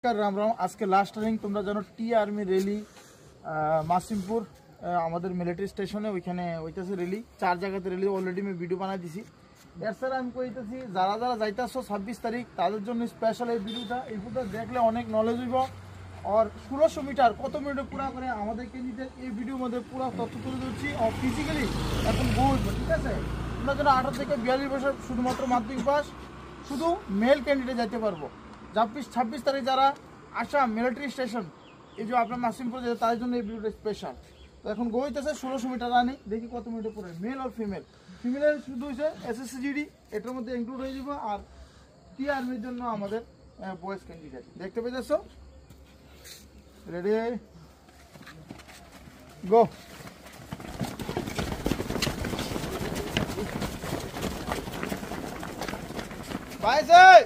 রাম রাম। আজকে last running তোমরা জানো টি আর্মি র্যালি মাসিমপুর আমাদের মিলিটারি স্টেশনে ওইখানে হইতেছে র্যালি। 4 জায়গাতে র্যালি অলরেডি আমি ভিডিও বানাই দিছি। এর স্যার আমি কইতেছি যারা যারা যাইতেছো 26 তারিখ তাদের জন্য স্পেশাল এই ভিডিওটা। এই ভিডিওটা দেখলে অনেক নলেজ হইব। আর 1600 মিটার কত মিনিটে পুরা করে আমাদেরকে নিজের এই ভিডিওর মধ্যে পুরো তথ্য তুলে ধরছি। আর ফিজিক্যালি এখন বই ঠিক আছে, তোমরা যেন 18 থেকে 42 বছর শুধুমাত্র মাধ্যমিক পাস শুধু মেল ক্যান্ডিডেট যেতে পারবো। 26 তারিখ যারা আসাম মিলিটারি স্টেশন এই যে আপনার মাসিমপুর যেতে তাদের জন্য এই ভিডিওটা স্পেশাল। তো এখন গো হইতেছে 1600 মিটার রানিং, দেখি কত মিনিটে পড়ে মেল আর ফিমেল। ফিমেলের শুধু হচ্ছে এসএসসিজিডি এটার মধ্যে ইনক্লুড হয়ে যাবে। আর টি আর্মির জন্য আমাদের বয়েজ ক্যান্ডিডেট দেখতে পেয়েছ। Ready go. Bye sir.